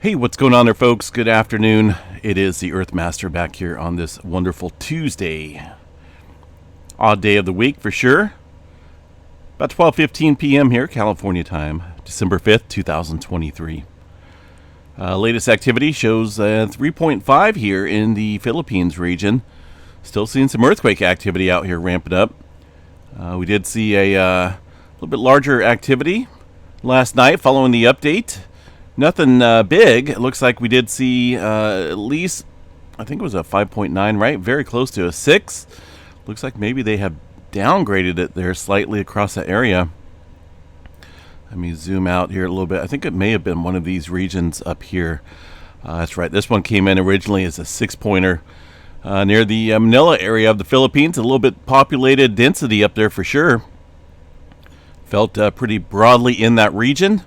Hey, what's going on there, folks? Good afternoon. It is the Earthmaster back here on this wonderful Tuesday. Odd day of the week for sure. About 12:15 p.m. here, California time, December 5th, 2023. Latest activity shows 3.5 here in the Philippines region. Still seeing some earthquake activity out here ramping up. We did see a little bit larger activity last night following the update. Nothing big. It looks like we did see at least, I think it was a 5.9, right? Very close to a 6. Looks like maybe they have downgraded it there slightly across the area. Let me zoom out here a little bit. I think it may have been one of these regions up here. That's right. This one came in originally as a 6-pointer near the Manila area of the Philippines. A little bit populated density up there for sure. Felt pretty broadly in that region.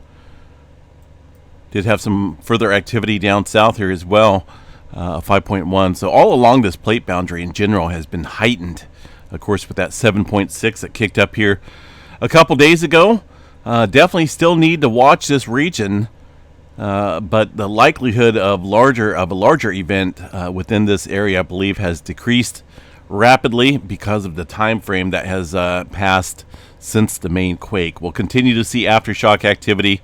Did have some further activity down south here as well, 5.1. So all along this plate boundary in general has been heightened. Of course, with that 7.6 that kicked up here a couple days ago. Definitely still need to watch this region, but the likelihood of a larger event within this area, I believe, has decreased rapidly because of the time frame that has passed since the main quake. We'll continue to see aftershock activity.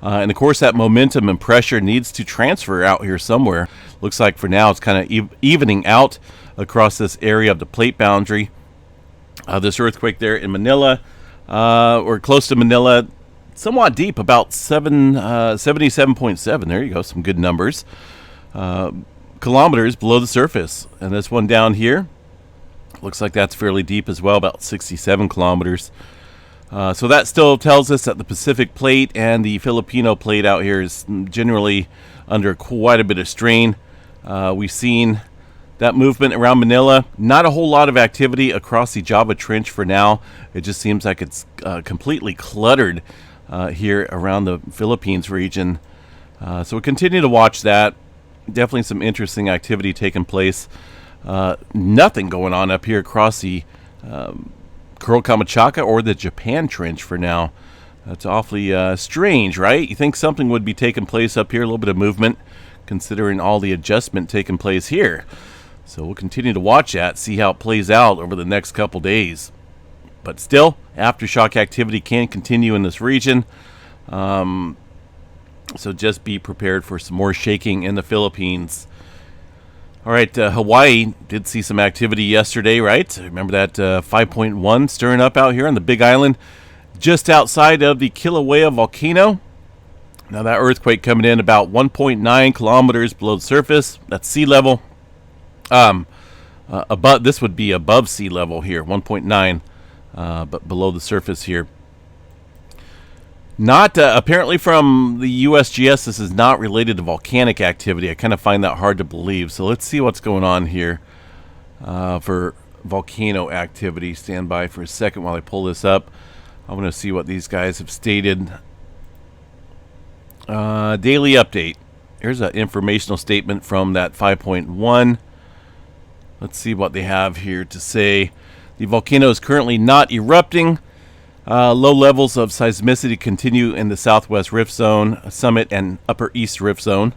And of course, that momentum and pressure needs to transfer out here somewhere. Looks like for now it's kind of evening out across this area of the plate boundary. This earthquake there in Manila, or close to Manila, somewhat deep, about 77.7. There you go, some good numbers. Kilometers below the surface. And this one down here, looks like that's fairly deep as well, about 67 kilometers. So that still tells us that the Pacific plate and the Filipino plate out here is generally under quite a bit of strain. We've seen that movement around Manila. Not a whole lot of activity across the Java Trench for now. It just seems like it's completely cluttered here around the Philippines region. So we'll continue to watch that. Definitely some interesting activity taking place. Nothing going on up here across the Kuril-Kamchatka or the Japan Trench for now. That's awfully strange, right? You think something would be taking place up here, a little bit of movement, considering all the adjustment taking place here. So we'll continue to watch that, see how it plays out over the next couple days. But still, aftershock activity can continue in this region. So just be prepared for some more shaking in the Philippines. All right, Hawaii did see some activity yesterday, right? Remember that 5.1 stirring up out here on the Big Island, just outside of the Kilauea volcano. Now that earthquake coming in about 1.9 kilometers below the surface. That's sea level. This would be above sea level here, 1.9, but below the surface here. Not apparently from the USGS, this is not related to volcanic activity. I kind of find that hard to believe. So let's see what's going on here for volcano activity. Stand by for a second while I pull this up. I want to see what these guys have stated. Daily update. Here's an informational statement from that 5.1. Let's see what they have here to say. The volcano is currently not erupting. Low levels of seismicity continue in the southwest rift zone, summit, and upper east rift zone.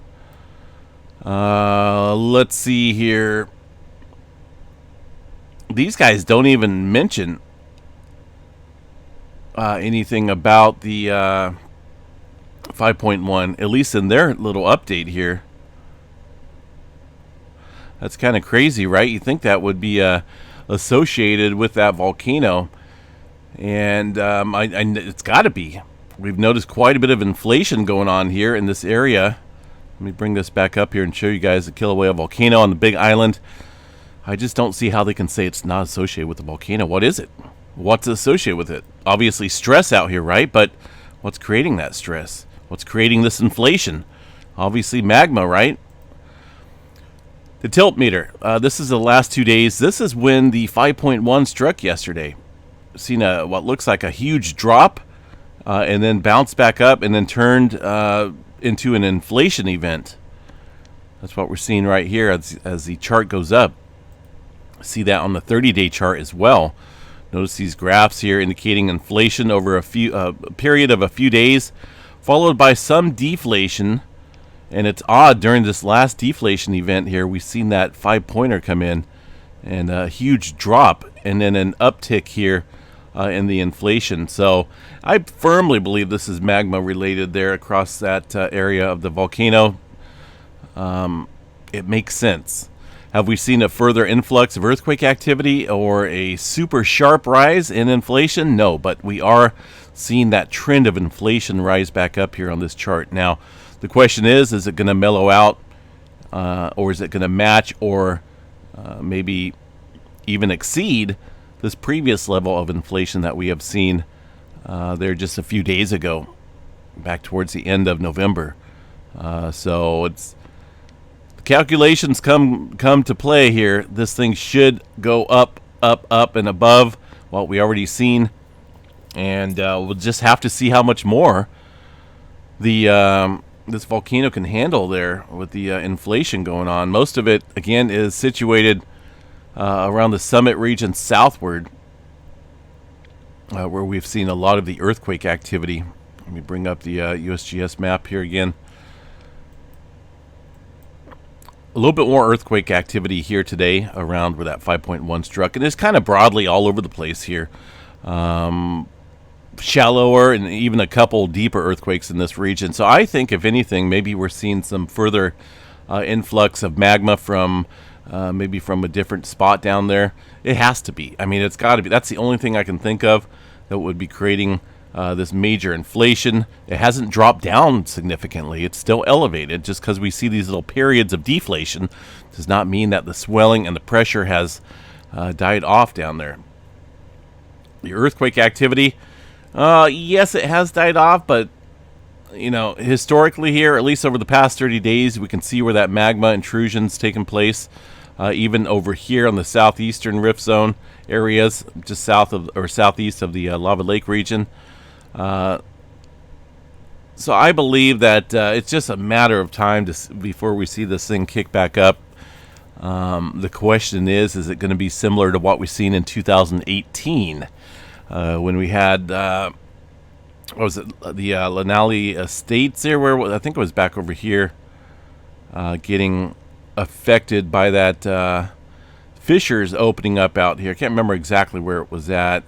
Let's see here. These guys don't even mention anything about the 5.1, at least in their little update here. That's kind of crazy, right? You think that would be associated with that volcano. And it's got to be. We've noticed quite a bit of inflation going on here in this area. Let me bring this back up here and show you guys the Kilauea volcano on the Big Island. I just don't see how they can say it's not associated with the volcano. What is it? What's associated with it? Obviously stress out here, right? But what's creating that stress? What's creating this inflation? Obviously magma, right? The tilt meter. This is the last 2 days. This is when the 5.1 struck yesterday. Seen what looks like a huge drop and then bounced back up and then turned into an inflation event. That's what we're seeing right here as the chart goes up. See that on the 30-day chart as well. Notice these graphs here indicating inflation over a period of a few days, followed by some deflation And it's odd, during this last deflation event here, we've seen that 5-pointer come in and a huge drop and then an uptick here in the inflation. So I firmly believe this is magma related there across that area of the volcano. It makes sense. Have we seen a further influx of earthquake activity or a super sharp rise in inflation? No, but we are seeing that trend of inflation rise back up here on this chart. Now, the question is it going to mellow out or is it going to match or maybe even exceed this previous level of inflation that we have seen there just a few days ago, back towards the end of November? So it's calculations come to play here. This thing should go up, and above what we already seen, and we'll just have to see how much more the this volcano can handle there with the inflation going on. Most of it, again, is situated around the summit region southward, where we've seen a lot of the earthquake activity. Let me bring up the USGS map here again. A little bit more earthquake activity here today around where that 5.1 struck, and it's kind of broadly all over the place here. Shallower and even a couple deeper earthquakes in this region. So I think, if anything, maybe we're seeing some further influx of magma from maybe from a different spot down there. It has to be. I mean, it's got to be. That's the only thing I can think of that would be creating this major inflation. It hasn't dropped down significantly. It's still elevated. Just because we see these little periods of deflation does not mean that the swelling and the pressure has died off down there. The earthquake activity, yes, it has died off, but you know, historically here, at least over the past 30 days, we can see where that magma intrusion's taken place. Even over here on the southeastern rift zone areas, just south of or southeast of the lava lake region. So I believe that it's just a matter of time before we see this thing kick back up. The question is it going to be similar to what we've seen in 2018 when we had what was it, the Lanali Estates there, where I think it was back over here, getting affected by that fissures opening up out here. I can't remember exactly where it was at,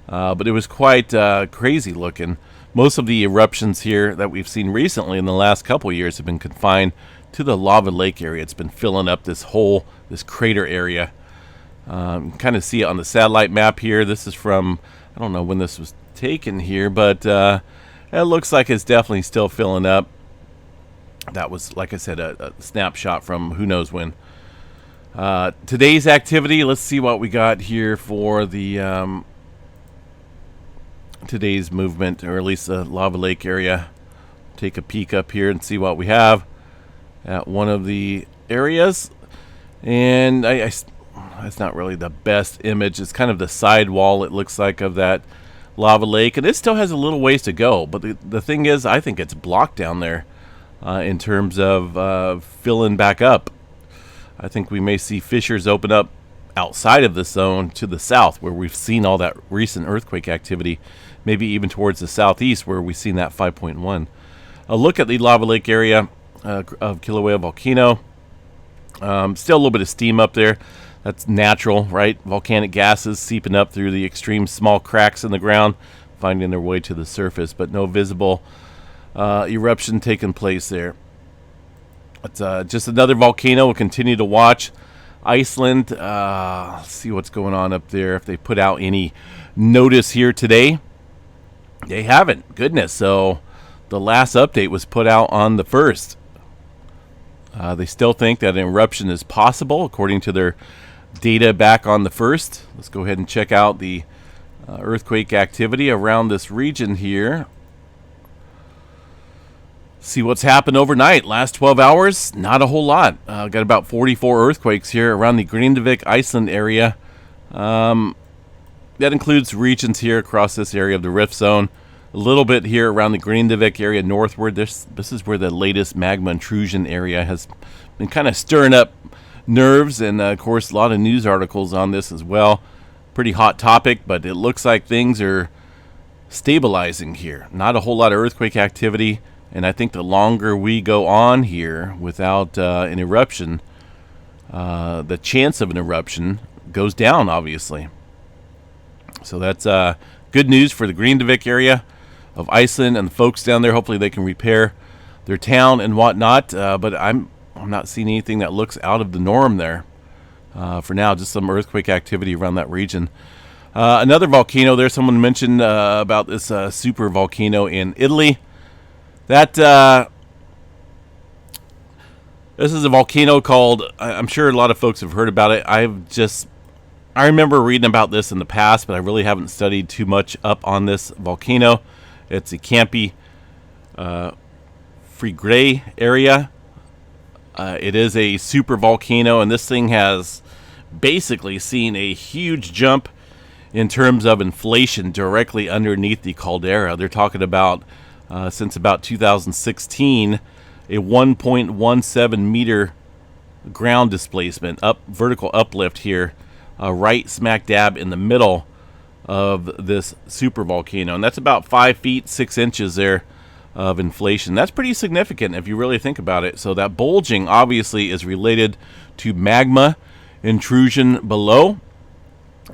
but it was quite crazy looking. Most of the eruptions here that we've seen recently in the last couple of years have been confined to the lava lake area. It's been filling up this crater area. Kind of see it on the satellite map here. This is from, I don't know when this was taken here, but it looks like it's definitely still filling up. That was, like I said, a snapshot from who knows when. Today's activity, let's see what we got here for the today's movement, or at least the lava lake area. Take a peek up here and see what we have at one of the areas. And it's not really the best image. It's kind of the side wall, it looks like, of that lava lake, and it still has a little ways to go. But the thing is, I think it's blocked down there in terms of filling back up. I think we may see fissures open up outside of the zone to the south, where we've seen all that recent earthquake activity, maybe even towards the southeast, where we've seen that 5.1. A look at the lava lake area of Kilauea Volcano. Still a little bit of steam up there. That's natural, right? Volcanic gases seeping up through the extreme small cracks in the ground, finding their way to the surface, but no visible eruption taking place there. It's just another volcano. We'll continue to watch. Iceland, see what's going on up there. If they put out any notice here today. They haven't. Goodness. So the last update was put out on the 1st. They still think that an eruption is possible, according to their data back on the 1st. Let's go ahead and check out the earthquake activity around this region here. See what's happened overnight. Last 12 hours, not a whole lot. Got about 44 earthquakes here around the Grindavik, Iceland area. That includes regions here across this area of the rift zone. A little bit here around the Grindavik area northward. This is where the latest magma intrusion area has been kind of stirring up nerves, and of course a lot of news articles on this as well. Pretty hot topic, but it looks like things are stabilizing here. Not a whole lot of earthquake activity. And I think the longer we go on here without an eruption, the chance of an eruption goes down, obviously. So that's good news for the Grindavik area of Iceland and the folks down there. Hopefully they can repair their town and whatnot. But I'm not seeing anything that looks out of the norm there for now. Just some earthquake activity around that region. Another volcano there. Someone mentioned about this super volcano in Italy. That this is a volcano called. I'm sure a lot of folks have heard about it. I remember reading about this in the past, but I really haven't studied too much up on this volcano. It's a Campi Flegrei area. It is a super volcano, and this thing has basically seen a huge jump in terms of inflation directly underneath the caldera. They're talking about since about 2016, a 1.17 meter ground displacement, vertical uplift here, right smack dab in the middle of this super volcano, and that's about 5 feet 6 inches there of inflation. That's pretty significant if you really think about it. So that bulging obviously is related to magma intrusion below.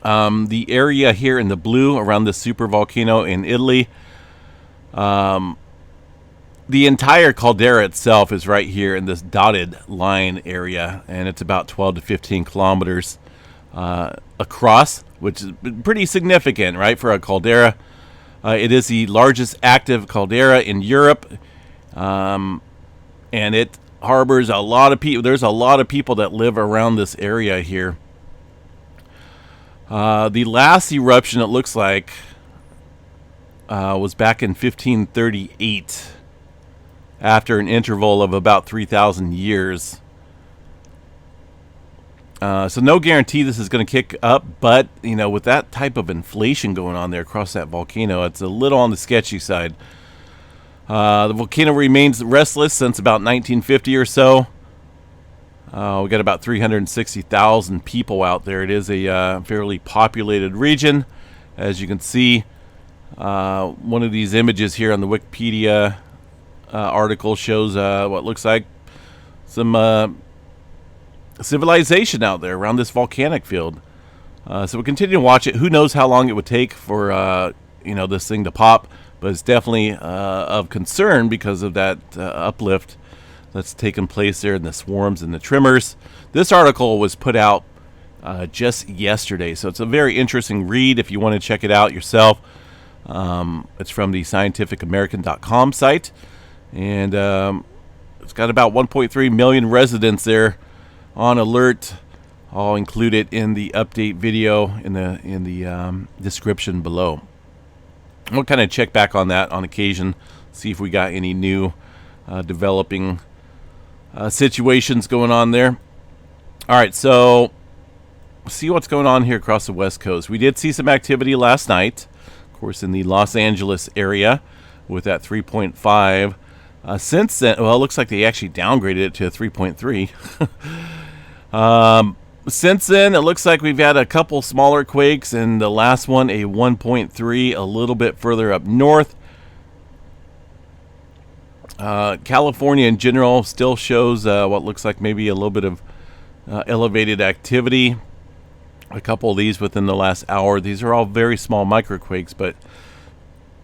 The area here in the blue around the super volcano in Italy, the entire caldera itself is right here in this dotted line area, and it's about 12 to 15 kilometers across, which is pretty significant, right, for a caldera. It is the largest active caldera in Europe, and it harbors a lot of people. There's a lot of people that live around this area here. The last eruption, it looks like, was back in 1538, after an interval of about 3,000 years. So no guarantee this is going to kick up, but with that type of inflation going on there across that volcano, it's a little on the sketchy side. The volcano remains restless since about 1950 or so. We got about 360,000 people out there. It is a fairly populated region, as you can see. One of these images here on the Wikipedia article shows what looks like some civilization out there around this volcanic field. So we'll continue to watch it. Who knows how long it would take for this thing to pop, but it's definitely of concern because of that uplift that's taken place there in the swarms and the tremors. This article was put out just yesterday, so it's a very interesting read if you want to check it out yourself. It's from the scientificamerican.com site, and it's got about 1.3 million residents there on alert. I'll include it in the update video in the description below. We'll kind of check back on that on occasion, see if we got any new developing situations going on there. All right, so see what's going on here across the West Coast. We did see some activity last night, of course, in the Los Angeles area with that 3.5. Since then, well, it looks like they actually downgraded it to a 3.3. Since then, it looks like we've had a couple smaller quakes, and the last one, a 1.3, a little bit further up north. California in general still shows what looks like maybe a little bit of elevated activity. A couple of these within the last hour. These are all very small microquakes, but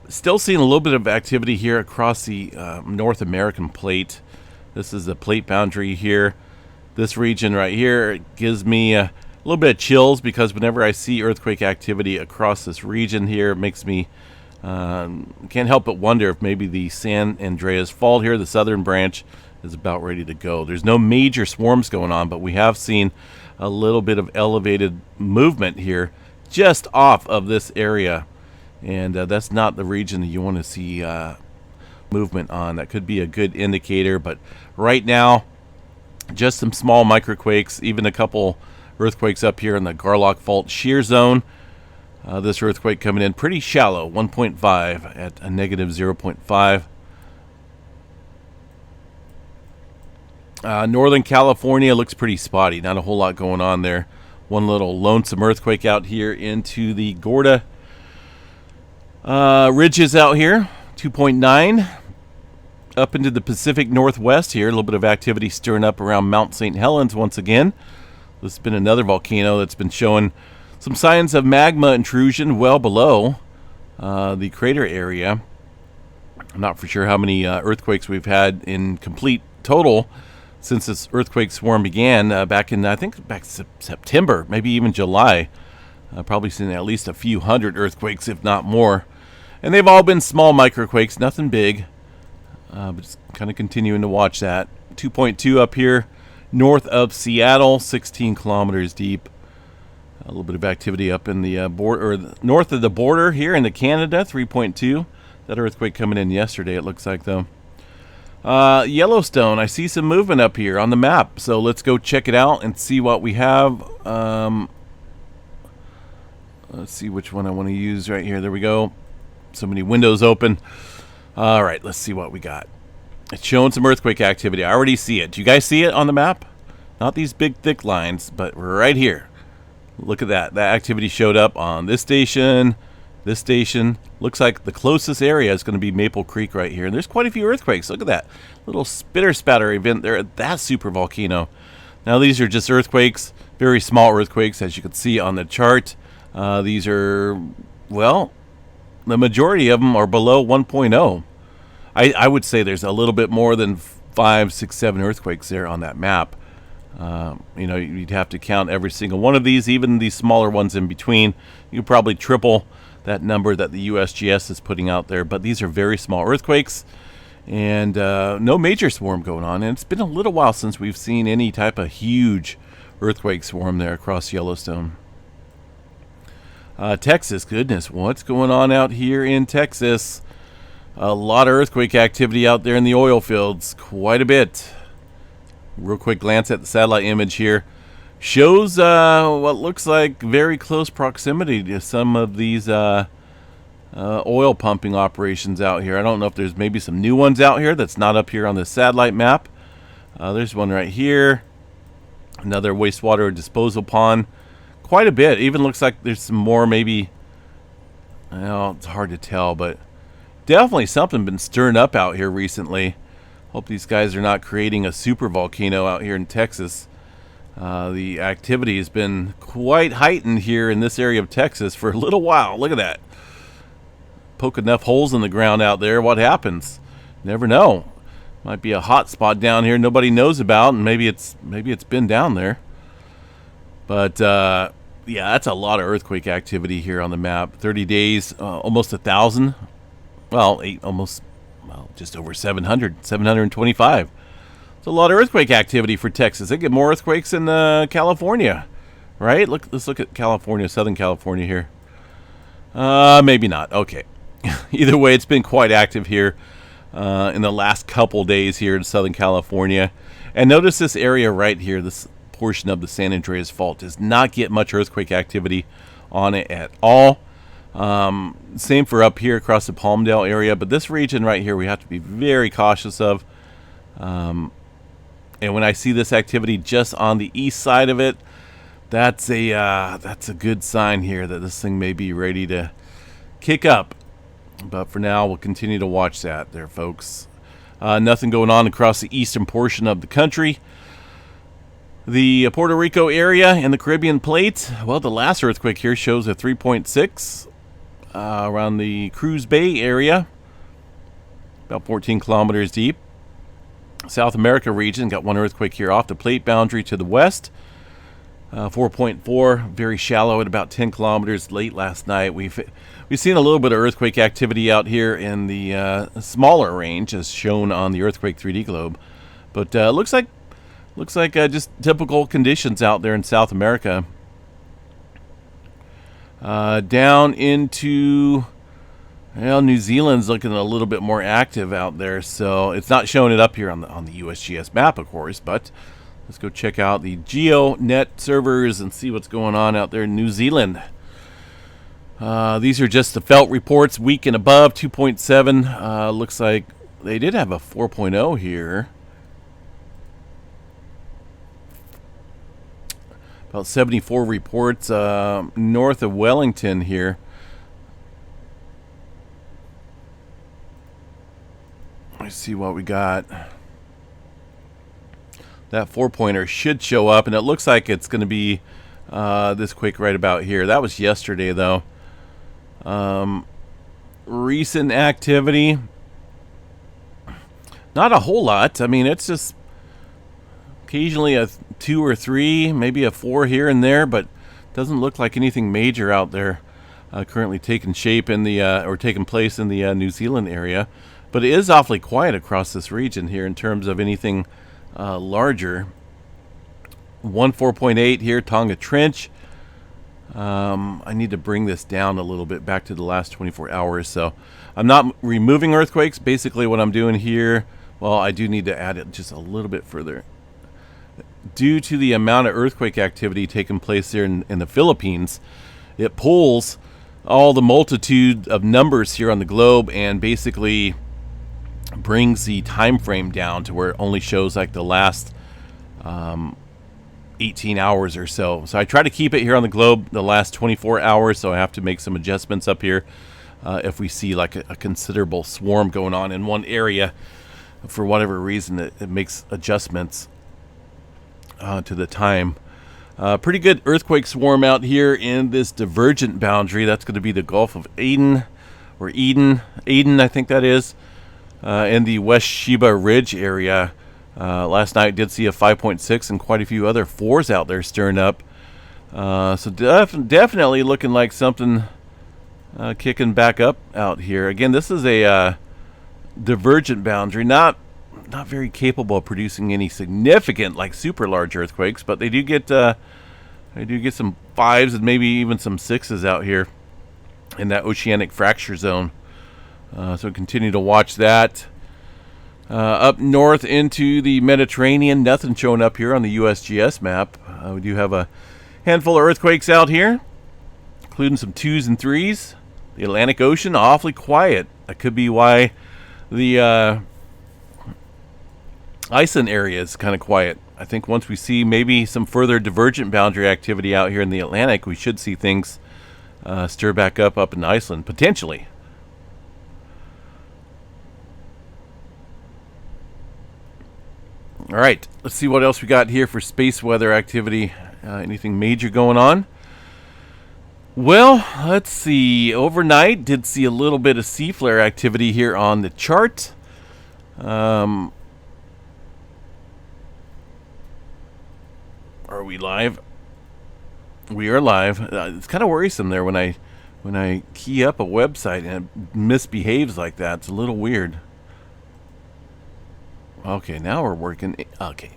still seeing a little bit of activity here across the North American plate. This is the plate boundary here. This region right here gives me a little bit of chills, because whenever I see earthquake activity across this region here, it makes me can't help but wonder if maybe the San Andreas Fault here, the southern branch, is about ready to go. There's no major swarms going on, but we have seen a little bit of elevated movement here just off of this area, and that's not the region that you want to see movement on. That could be a good indicator, but right now just some small microquakes, even a couple earthquakes up here in the Garlock Fault shear zone. This earthquake coming in pretty shallow, 1.5 at a negative 0.5. Northern California looks pretty spotty. Not a whole lot going on there. One little lonesome earthquake out here into the Gorda ridges out here, 2.9. up into the Pacific Northwest here. A little bit of activity stirring up around Mount St. Helens once again. This has been another volcano that's been showing some signs of magma intrusion well below the crater area. I'm not for sure how many earthquakes we've had in complete total since this earthquake swarm began back in, I think, back September, maybe even July. Probably seen at least a few hundred earthquakes, if not more. And they've all been small microquakes, nothing big. But just kind of continuing to watch that. 2.2 up here north of Seattle, 16 kilometers deep. A little bit of activity up in the border, or north of the border here into Canada, 3.2. That earthquake coming in yesterday, it looks like, though. Yellowstone, I see some movement up here on the map. So let's go check it out and see what we have. Let's see which one I want to use right here. There we go. So many windows open. All right, let's see what we got. It's showing some earthquake activity. I already see it. Do you guys see it on the map? Not these big, thick lines, but right here. Look at that. That activity showed up on this station, this station. Looks like the closest area is going to be Maple Creek right here. And there's quite a few earthquakes. Look at that little spitter spatter event there at that supervolcano. Now, these are just earthquakes, very small earthquakes, as you can see on the chart. These are, well, the majority of them are below 1.0. I would say there's a little bit more than 5, 6, 7 earthquakes there on that map. You know, you'd have to count every single one of these, even these smaller ones in between. You could probably triple that number that the USGS is putting out there. But these are very small earthquakes, and no major swarm going on. And it's been a little while since we've seen any type of huge earthquake swarm there across Yellowstone. Texas, goodness, what's going on out here in Texas? A lot of earthquake activity out there in the oil fields, quite a bit. Real quick glance at the satellite image here. Shows what looks like very close proximity to some of these oil pumping operations out here. I don't know if there's maybe some new ones out here that's not up here on the satellite map. There's one right here. Another wastewater disposal pond. Quite a bit. Even looks like there's some more maybe. Well, it's hard to tell, but definitely something been stirring up out here recently. Hope these guys are not creating a super volcano out here in Texas. The activity has been quite heightened here in this area of Texas for a little while. Look at that. Poke enough holes in the ground out there, what happens? Never know. Might be a hot spot down here nobody knows about, and maybe it's been down there. But yeah, that's a lot of earthquake activity here on the map. 30 days, almost 1,000. Well, just over 700, 725. It's a lot of earthquake activity for Texas. They get more earthquakes in California, right? Let's look at California, Southern California here. Maybe not. Okay. Either way, it's been quite active here in the last couple days here in Southern California. And notice this area right here, this portion of the San Andreas Fault does not get much earthquake activity on it at all. Same for up here across the Palmdale area, but this region right here we have to be very cautious of. And when I see this activity just on the east side of it, that's a good sign here that this thing may be ready to kick up. But for now, we'll continue to watch that there, folks. Nothing going on across the eastern portion of the country. The Puerto Rico area and the Caribbean plate, well, the last earthquake here shows a 3.6 around the Cruz Bay area, about 14 kilometers deep. South America region got one earthquake here off the plate boundary to the west, 4.4, very shallow at about 10 kilometers late last night. We've seen a little bit of earthquake activity out here in the smaller range as shown on the Earthquake 3D globe, but looks like just typical conditions out there in South America. Down into, well, New Zealand's looking a little bit more active out there, so it's not showing it up here on the USGS map, of course. But let's go check out the GeoNet servers and see what's going on out there in New Zealand. These are just the felt reports, weak and above, 2.7. Looks like they did have a 4.0 here. About 74 reports north of Wellington here. me see what we got. That 4-pointer should show up, and it looks like it's going to be this quake right about here. That was yesterday, though. Recent activity, not a whole lot. I mean, it's just occasionally a 2 or 3, maybe a 4 here and there, but doesn't look like anything major out there currently taking shape in the or taking place in the New Zealand area. But it is awfully quiet across this region here in terms of anything larger. 4.8 here, Tonga Trench. I need to bring this down a little bit back to the last 24 hours. So I'm not removing earthquakes. Basically what I'm doing here, well, I do need to add it just a little bit further. Due to the amount of earthquake activity taking place there in the Philippines, it pulls all the multitude of numbers here on the globe and basically brings the time frame down to where it only shows like the last 18 hours or so. So I try to keep it here on the globe the last 24 hours, so I have to make some adjustments up here if we see like a considerable swarm going on in one area. For whatever reason, it makes adjustments to the time. Pretty good earthquake swarm out here in this divergent boundary. That's going to be the Gulf of Aden, or Aden, I think that is, in the West Sheba Ridge area. Last night did see a 5.6 and quite a few other 4s out there stirring up. So definitely looking like something kicking back up out here. Again, this is a divergent boundary, not very capable of producing any significant, like super large earthquakes, but they do get some 5s and maybe even some 6s out here in that oceanic fracture zone. So continue to watch that. Up north into the Mediterranean, nothing showing up here on the USGS map. We do have a handful of earthquakes out here, including some 2s and 3s. The Atlantic Ocean, awfully quiet. That could be why the Iceland area is kind of quiet. I think once we see maybe some further divergent boundary activity out here in the Atlantic, we should see things stir back up in Iceland, potentially. All right, let's see what else we got here for space weather activity. Anything major going on? Well, let's see. Overnight, did see a little bit of sea flare activity here on the chart. Are we live? We are live. It's kind of worrisome there when I key up a website and it misbehaves like that. It's a little weird. Okay, now we're working. Okay,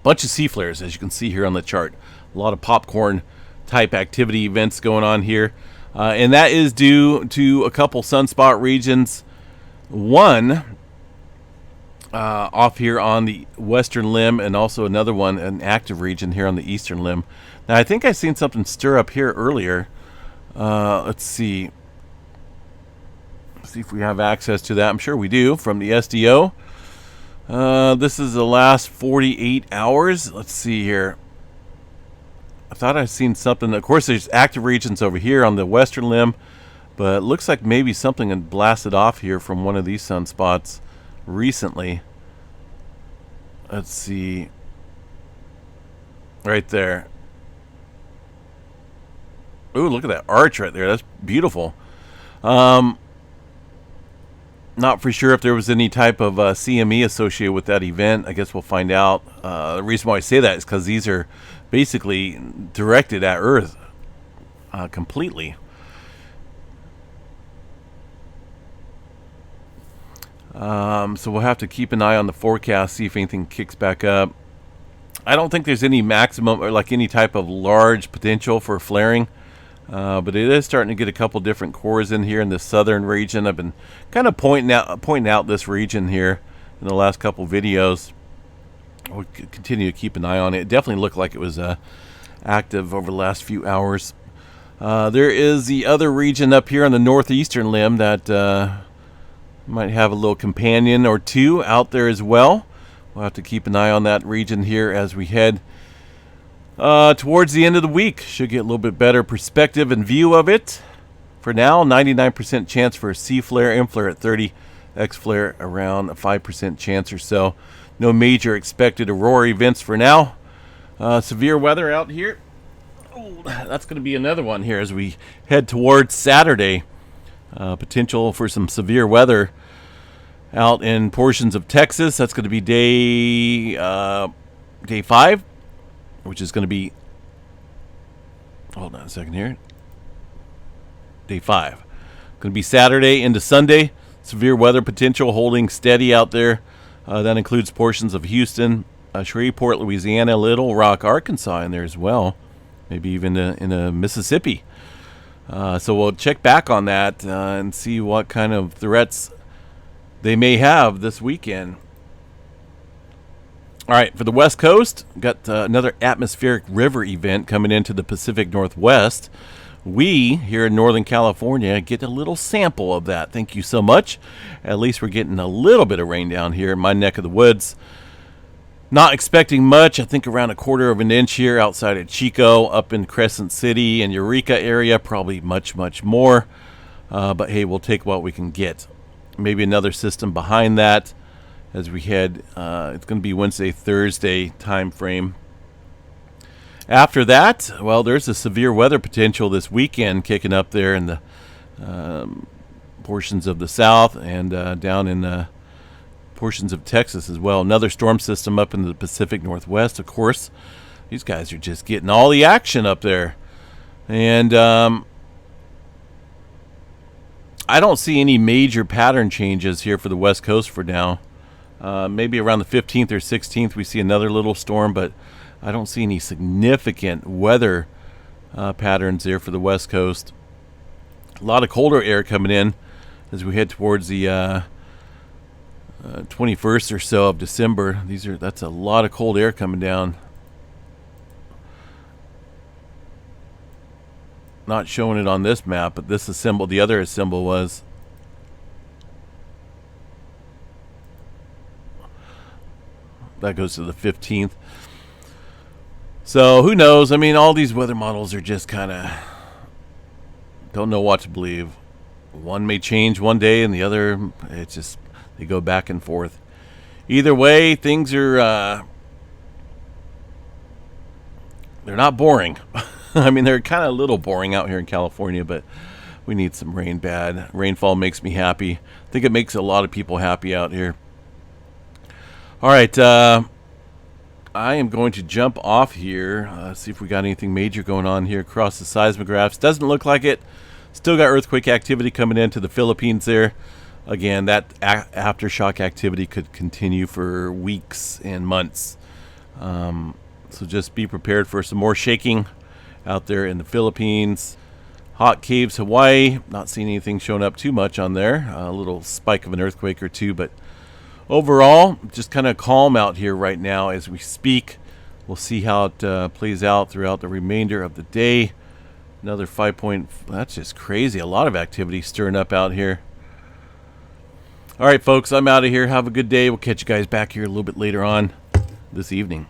bunch of sea flares, as you can see here on the chart. A lot of popcorn type activity events going on here, and that is due to a couple sunspot regions. One off here on the western limb, and also another one, an active region here on the eastern limb. Now, I think I seen something stir up here earlier. Let's see. See if we have access to that. I'm sure we do from the SDO. This is the last 48 hours. Let's see here. I thought I'd seen something. Of course, there's active regions over here on the western limb, but it looks like maybe something had blasted off here from one of these sunspots recently. Let's see. Right there. Ooh, look at that arch right there. That's beautiful. Not for sure if there was any type of CME associated with that event. I guess we'll find out. The reason why I say that is because these are basically directed at Earth completely. So we'll have to keep an eye on the forecast, see if anything kicks back up. I don't think there's any maximum or like any type of large potential for flaring. But it is starting to get a couple different cores in here in the southern region. I've been kind of pointing out this region here in the last couple videos. We'll continue to keep an eye on it. It definitely looked like it was active over the last few hours. There is the other region up here on the northeastern limb that might have a little companion or two out there as well. We'll have to keep an eye on that region here as we head towards the end of the week. Should get a little bit better perspective and view of it. For now, 99% chance for a C flare, M flare at 30, X-flare around a 5% chance or so. No major expected aurora events for now. Severe weather out here. Oh, that's going to be another one here as we head towards Saturday. Potential for some severe weather out in portions of Texas. That's going to be day 5, which is going to be, hold on a second here, day 5. Going to be Saturday into Sunday. Severe weather potential holding steady out there. That includes portions of Houston, Shreveport, Louisiana, Little Rock, Arkansas in there as well. Maybe even in Mississippi. So we'll check back on that and see what kind of threats they may have this weekend. All right, for the West Coast, got another atmospheric river event coming into the Pacific Northwest. We, here in Northern California, get a little sample of that. Thank you so much. At least we're getting a little bit of rain down here in my neck of the woods. Not expecting much. I think around 1/4 of an inch here outside of Chico, up in Crescent City and Eureka area. Probably much, much more. But hey, we'll take what we can get. Maybe another system behind that as we head. It's going to be Wednesday, Thursday time frame. After that, well, there's a severe weather potential this weekend kicking up there in the portions of the south and down in portions of Texas as well. Another storm system up in the Pacific Northwest, of course. These guys are just getting all the action up there. And I don't see any major pattern changes here for the West Coast for now. Maybe around the 15th or 16th we see another little storm, but I don't see any significant weather patterns there for the West Coast. A lot of colder air coming in as we head towards the 21st or so of December. That's a lot of cold air coming down. Not showing it on this map, but this is symbol. The other symbol was. That goes to the 15th. So who knows? I mean, all these weather models are just kind of don't know what to believe. One may change one day, and the other, it's just they go back and forth. Either way, things are they're not boring. I mean, they're kind of a little boring out here in California, but we need some rain bad. Rainfall makes me happy. I think it makes a lot of people happy out here. All right, I am going to jump off here, see if we got anything major going on here across the seismographs. Doesn't look like it. Still got earthquake activity coming into the Philippines there. Again, that aftershock activity could continue for weeks and months. So just be prepared for some more shaking out there in the Philippines. Hot Caves, Hawaii. Not seeing anything showing up too much on there. A little spike of an earthquake or two, but overall, just kind of calm out here right now as we speak. We'll see how it plays out throughout the remainder of the day. Another 5 point. That's just crazy. A lot of activity stirring up out here. All right, folks, I'm out of here. Have a good day. We'll catch you guys back here a little bit later on this evening.